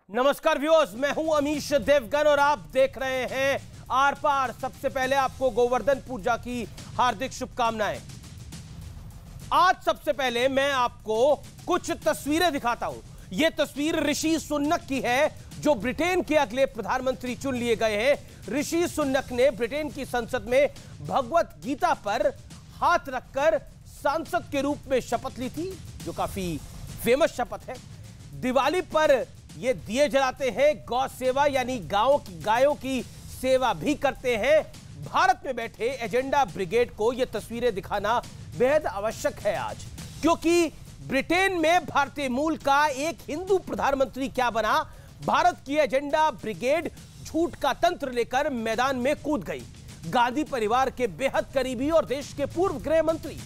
नमस्कार व्यूअर्स, मैं हूं अमीश देवगन और आप देख रहे हैं आर पार। सबसे पहले आपको गोवर्धन पूजा की हार्दिक शुभकामनाएं। आज सबसे पहले मैं आपको कुछ तस्वीरें दिखाता हूं। यह तस्वीर ऋषि सुनक की है, जो ब्रिटेन के अगले प्रधानमंत्री चुन लिए गए हैं। ऋषि सुनक ने ब्रिटेन की संसद में भगवत गीता पर हाथ रखकर सांसद के रूप में शपथ ली थी, जो काफी फेमस शपथ है। दिवाली पर ये दिए जलाते हैं, गौ सेवा यानी गायों की सेवा भी करते हैं। भारत में बैठे एजेंडा ब्रिगेड को ये तस्वीरें दिखाना बेहद आवश्यक है आज, क्योंकि ब्रिटेन में भारतीय मूल का एक हिंदू प्रधानमंत्री क्या बना। भारत की एजेंडा ब्रिगेड झूठ का तंत्र लेकर मैदान में कूद गई। गांधी परिवार के बेहद करीबी और देश के पूर्व गृह मंत्री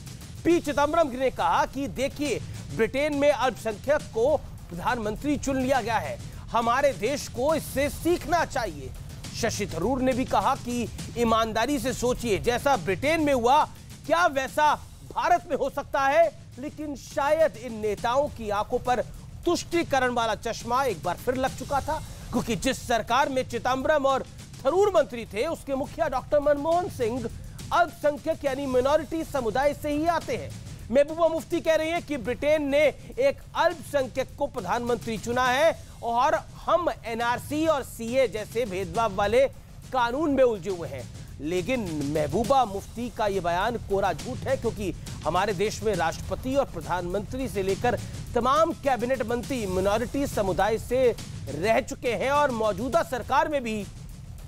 पी चिदम्बरम ने कहा कि देखिए, ब्रिटेन में अल्पसंख्यक को प्रधानमंत्री चुन लिया गया है, हमारे देश को इससे सीखना चाहिए। शशि थरूर ने भी कहा कि ईमानदारी से सोचिए, जैसा ब्रिटेन में हुआ क्या वैसा भारत में हो सकता है। लेकिन शायद इन नेताओं की आंखों पर तुष्टीकरण वाला चश्मा एक बार फिर लग चुका था, क्योंकि जिस सरकार में चिदम्बरम और थरूर मंत्री थे, उसके मुखिया डॉक्टर मनमोहन सिंह अल्पसंख्यक यानी मिनॉरिटी समुदाय से ही आते हैं। महबूबा मुफ्ती कह रही हैं कि ब्रिटेन ने एक अल्पसंख्यक को प्रधानमंत्री चुना है और हम एनआरसी और सीए जैसे भेदभाव वाले कानून में उलझे हुए हैं। लेकिन महबूबा मुफ्ती का यह बयान कोरा झूठ है, क्योंकि हमारे देश में राष्ट्रपति और प्रधानमंत्री से लेकर तमाम कैबिनेट मंत्री मिनॉरिटी समुदाय से रह चुके हैं और मौजूदा सरकार में भी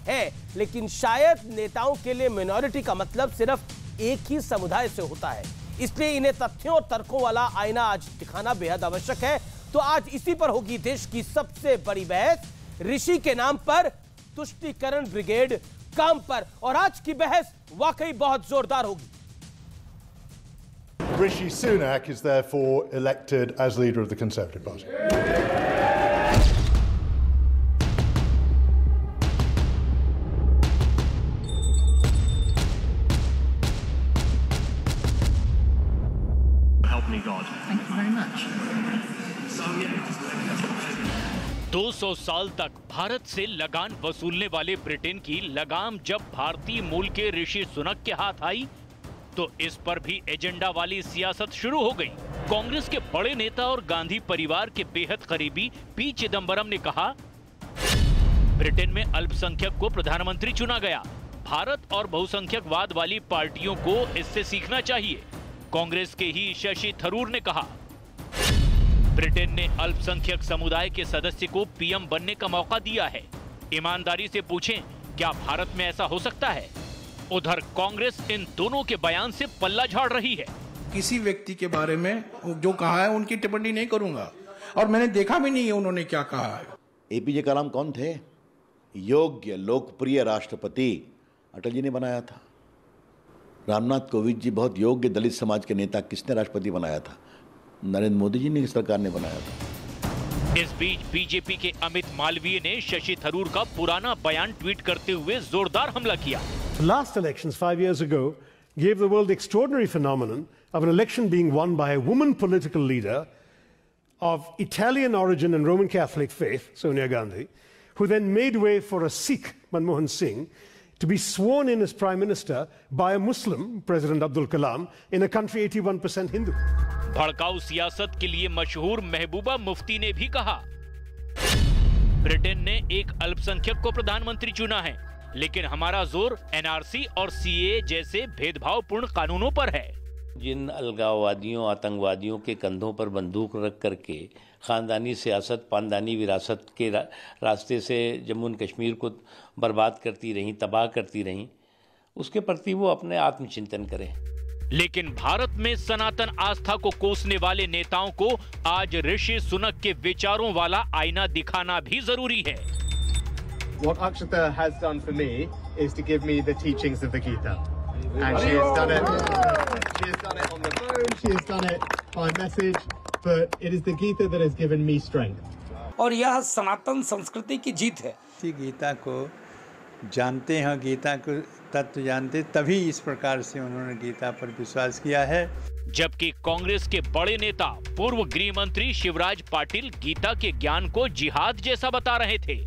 है। लेकिन शायद नेताओं के लिए मिनॉरिटी का मतलब सिर्फ एक ही समुदाय से होता है, इसलिए इन्हें तथ्यों और तर्कों वाला आईना आज दिखाना बेहद आवश्यक है। तो आज इसी पर होगी देश की सबसे बड़ी बहस, ऋषि के नाम पर तुष्टीकरण ब्रिगेड काम पर। और आज की बहस वाकई बहुत जोरदार होगी। Rishi Sunak is therefore elected as leader of the Conservative Party. Help me God. Thank you very much. 200 साल तक भारत से लगान वसूलने वाले ब्रिटेन की लगाम जब भारतीय मूल के ऋषि सुनक के हाथ आई, तो इस पर भी एजेंडा वाली सियासत शुरू हो गई। कांग्रेस के बड़े नेता और गांधी परिवार के बेहद करीबी पी चिदम्बरम ने कहा, ब्रिटेन में अल्पसंख्यक को प्रधानमंत्री चुना गया, भारत और बहुसंख्यकवाद वाली पार्टियों को इससे सीखना चाहिए। कांग्रेस के ही शशि थरूर ने कहा, ब्रिटेन ने अल्पसंख्यक समुदाय के सदस्य को पीएम बनने का मौका दिया है, ईमानदारी से पूछें क्या भारत में ऐसा हो सकता है। उधर कांग्रेस इन दोनों के बयान से पल्ला झाड़ रही है। किसी व्यक्ति के बारे में जो कहा है उनकी टिप्पणी नहीं करूंगा, और मैंने देखा भी नहीं है उन्होंने क्या कहा है। एपीजे कलाम कौन थे? योग्य लोकप्रिय राष्ट्रपति अटल जी ने बनाया था। रामनाथ कोविंद जी बहुत योग्य दलित समाज के नेता, किसने राष्ट्रपति बनाया था? नरेंद्र मोदी जी ने सरकार ने बनाया था। इस बीच बीजेपी के अमित मालवीय ने शशि थरूर का पुराना बयान ट्वीट करते हुए जोरदार हमला किया। The last elections 5 years ago gave the world the extraordinary phenomenon of an election being won by a woman political leader of Italian origin and Roman Catholic faith, Sonia Gandhi, who then made way for a Sikh, Manmohan Singh, to be sworn in as Prime Minister by a Muslim, President Abdul Kalam, in a country 81% Hindu. भड़काऊ सियासत के लिए मशहूर महबूबा मुफ्ती ने भी कहा, Britain ने एक अल्पसंख्यक को प्रधानमंत्री चुना है, लेकिन हमारा जोर एनआरसी और सीए जैसे भेदभावपूर्ण कानूनों पर है। जिन अलगाववादियों, आतंकवादियों के कंधों पर बंदूक रख करके खानदानी सियासत, पानदानी विरासत के रास्ते से जम्मू एंड कश्मीर को बर्बाद करती रहीं, तबाह करती रहीं, उसके प्रति वो अपने आत्मचिंतन करें। लेकिन भारत में सनातन आस्था को कोसने वाले नेताओं को आज ऋषि सुनक के विचारों वाला आईना दिखाना भी जरूरी है। What Akshata has done for me is to give me the teachings of the Gita, and she has done it. She has done it on the phone. She has done it by message, but it is the Gita that has given me strength. और यह सनातन संस्कृति की जीत है। गीता को जानते हैं, गीता को तत्व जानते, तभी इस प्रकार से उन्होंने गीता पर विश्वास किया है। जबकि कांग्रेस के बड़े नेता पूर्व गृह मंत्री शिवराज पाटिल गीता के ज्ञान को जिहाद जैसा बता रहे थे।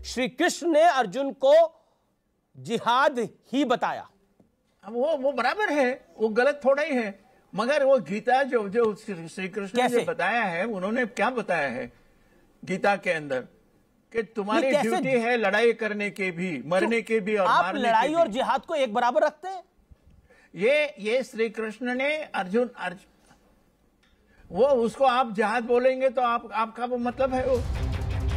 श्री कृष्ण ने अर्जुन को जिहाद ही बताया। वो बराबर है, वो गलत थोड़ा ही है, मगर वो गीता जो श्री कृष्ण ने जो बताया है, उन्होंने क्या बताया है गीता के अंदर कि तुम्हारी ड्यूटी है लड़ाई करने के भी, मरने के भी और आप लड़ाई और जिहाद को एक बराबर रखते हैं? ये श्री कृष्ण ने अर्जुन वो उसको आप जिहाद बोलेंगे तो आपका वो मतलब है वो।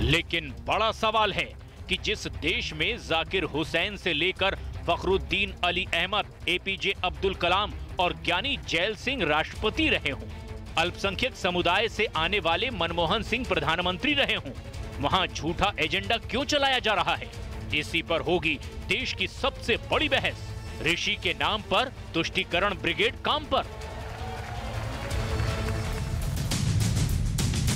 लेकिन बड़ा सवाल है कि जिस देश में जाकिर हुसैन से लेकर फखरुद्दीन अली अहमद, एपीजे अब्दुल कलाम और ज्ञानी जैल सिंह राष्ट्रपति रहे हों, अल्पसंख्यक समुदाय से आने वाले मनमोहन सिंह प्रधानमंत्री रहे हों, वहां झूठा एजेंडा क्यों चलाया जा रहा है? इसी पर होगी देश की सबसे बड़ी बहस। ऋषि के नाम पर तुष्टीकरण ब्रिगेड काम पर।